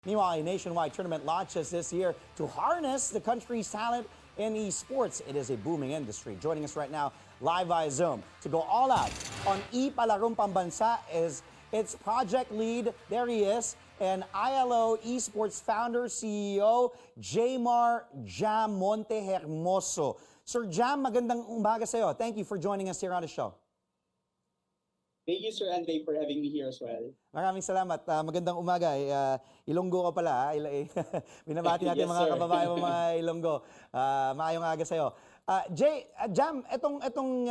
Meanwhile, a nationwide tournament launches this year to harness the country's talent in esports. It is a booming industry. Joining us right now, live via Zoom, to go all out on E-Palarong Pambansa is its project lead. There he is, and ILO Esports founder, CEO, Jamar Jam Monte Hermoso. Sir Jam, magandang umaga sa iyo. Thank you for joining us here on the show. Thank you, Sir Andre, for having me here as well. Maraming salamat. Magandang umaga. Ilonggo ka pala. Binabati natin Yes, mga sir. kababayan mo, mga Ilonggo. Maayong aga sa'yo. Jam, itong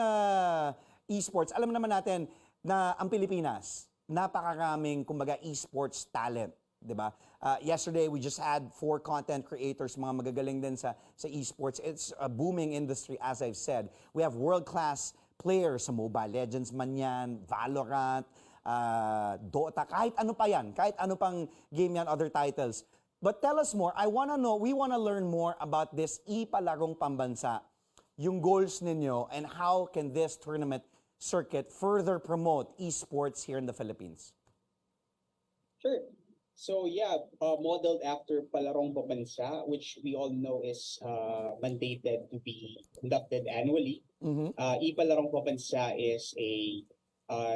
esports, alam naman natin na ang Pilipinas, napakaraming, kumbaga, esports talent. Diba? Yesterday, we just had 4 content creators, mga magagaling din sa esports. It's a booming industry, as I've said. We have world-class players sa Mobile Legends man yan, Valorant, Dota, kahit ano pa yan, kahit ano pang game yan, other titles. But tell us more. We want to learn more about this E-Palarong Pambansa, yung goals ninyo, and how can this tournament circuit further promote esports here in the Philippines? Sure. So yeah, modeled after Palarong Pambansa, which we all know is mandated to be conducted annually. E-Palarong Pambansa is a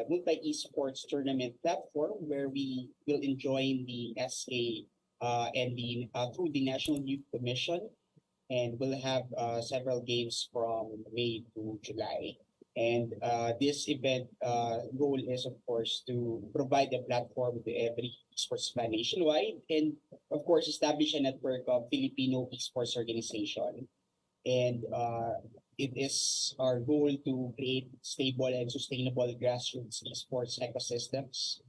multi-esports tournament platform where we will enjoin the SA and through the National Youth Commission, and we'll have several games from May to July. And this event goal is, of course, to provide a platform to every esports fan nationwide, and of course, establish a network of Filipino esports organization. And it is our goal to create stable and sustainable grassroots esports ecosystems,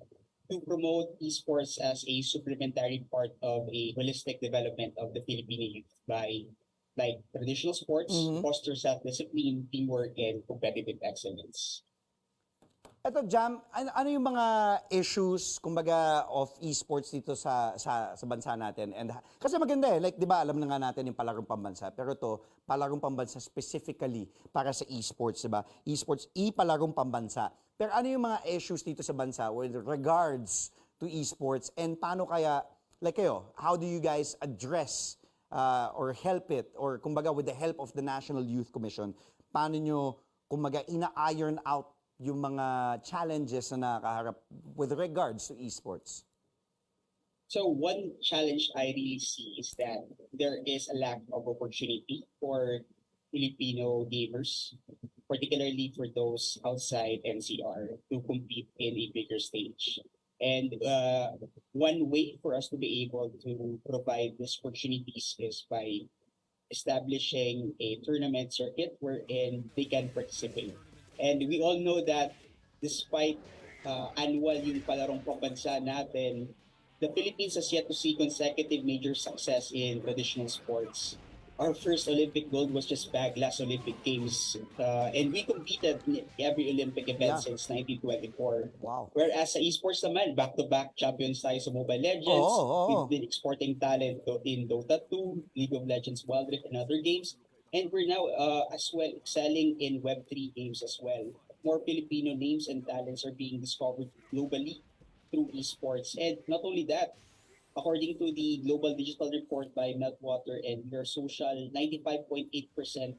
to promote esports as a supplementary part of a holistic development of the Filipino youth by, like traditional sports, foster self-discipline, teamwork, and competitive excellence. Ito, Jam, ano yung mga issues, kumbaga, of esports dito sa bansa natin? And kasi maganda like, di ba, alam na nga natin yung Palarong Pambansa, pero ito, Palarong Pambansa specifically para sa esports, di ba? Esports, E-Palarong Pambansa. Pero ano yung mga issues dito sa bansa with regards to esports, and paano kaya, like kayo, how do you guys address or help it, or kumbaga with the help of the National Youth Commission, paano nyo, kumbaga, ina-iron out yung mga challenges na nakaharap with regards to esports? So one challenge I really see is that there is a lack of opportunity for Filipino gamers, particularly for those outside NCR, to compete in a bigger stage. And one way for us to be able to provide these opportunities is by establishing a tournament circuit wherein they can participate. And we all know that despite annual yung Palarong Pambansa natin, the Philippines has yet to see consecutive major success in traditional sports. Our first Olympic gold was just back last Olympic Games, and we competed in every Olympic event since 1924. Wow. Whereas sa esports naman, back-to-back champions tayo sa Mobile Legends. We've been exporting talent in Dota 2, League of Legends, Wild Rift, and other games. And we're now as well excelling in Web3 games as well. More Filipino names and talents are being discovered globally through esports. And not only that, according to the Global Digital Report by Meltwater and Your Social, 95.8%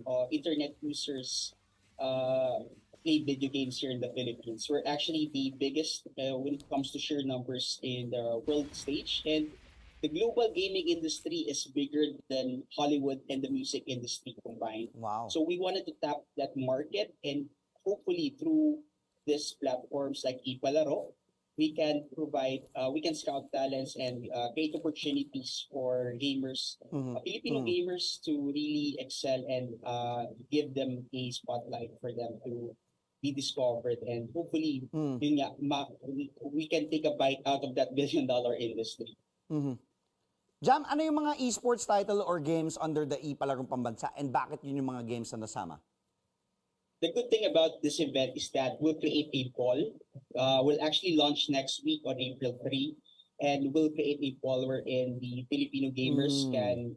of internet users play video games here in the Philippines. We're actually the biggest when it comes to sheer numbers in the world stage. And the global gaming industry is bigger than Hollywood and the music industry combined. Wow. So we wanted to tap that market, and hopefully through these platforms like EPalarong, we can provide, we can scout talents and create opportunities for gamers, Filipino gamers, to really excel and give them a spotlight for them to be discovered, and hopefully yun nga, we can take a bite out of that billion-dollar industry. Jam, ano yung mga esports title or games under the E-Palarong Pambansa, and bakit yun yung mga games na nasama? The good thing about this event is that we'll create a poll. We'll actually launch next week on April 3, and we'll create a poll wherein the Filipino gamers can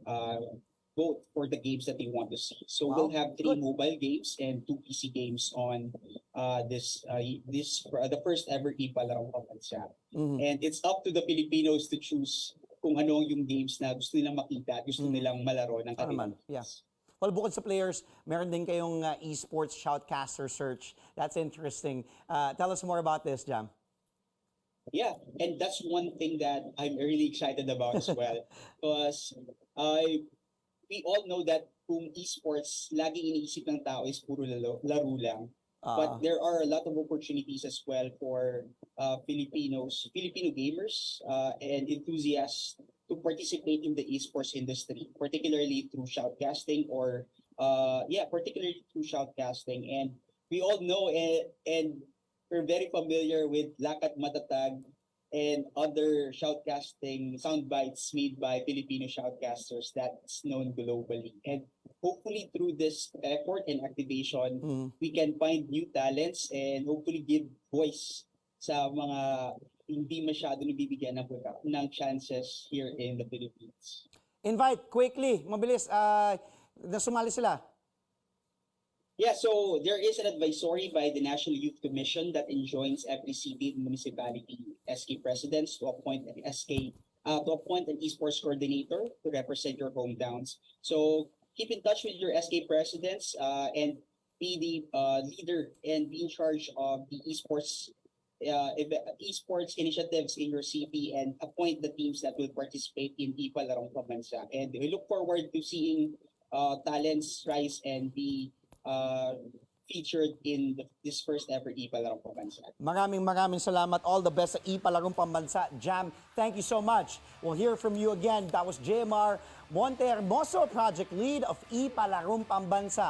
vote for the games that they want to see. So we'll have 3 mobile games and 2 PC games on the first ever E-Palarong Pambansa. And it's up to the Filipinos to choose kung ano yung games na gusto nilang makita at gusto nilang malaro ng kanilang Naman, yeah. teams. Well, bukod sa players, meron din kayong esports shoutcaster search. That's interesting. Tell us more about this, Jam. Yeah, and that's one thing that I'm really excited about as well. Because we all know that kung esports, laging iniisip ng tao is puro laro lang. But there are a lot of opportunities as well for Filipino gamers and enthusiasts to participate in the esports industry, particularly through shoutcasting particularly through shoutcasting. And we all know and we're very familiar with Lakat Matatag and other shoutcasting sound bites made by Filipino shoutcasters that's known globally. And hopefully through this effort and activation, we can find new talents and hopefully give voice sa mga hindi masyado nabibigyan ng chances here in the Philippines. Invite quickly, mabilis, na sumali sila. Yeah, so there is an advisory by the National Youth Commission that enjoins every city and municipality SK presidents to appoint an esports coordinator to represent your hometowns. So keep in touch with your SK presidents and be the leader and be in charge of the esports initiatives in your city and appoint the teams that will participate in E-Palarong Pambansa. And we look forward to seeing talents rise and be featured in this first ever E-Palarong Pambansa. Maraming salamat. All the best sa E-Palarong Pambansa. Jam, thank you so much. We'll hear from you again. That was JMR Monte Hermoso, Project Lead of E-Palarong Pambansa.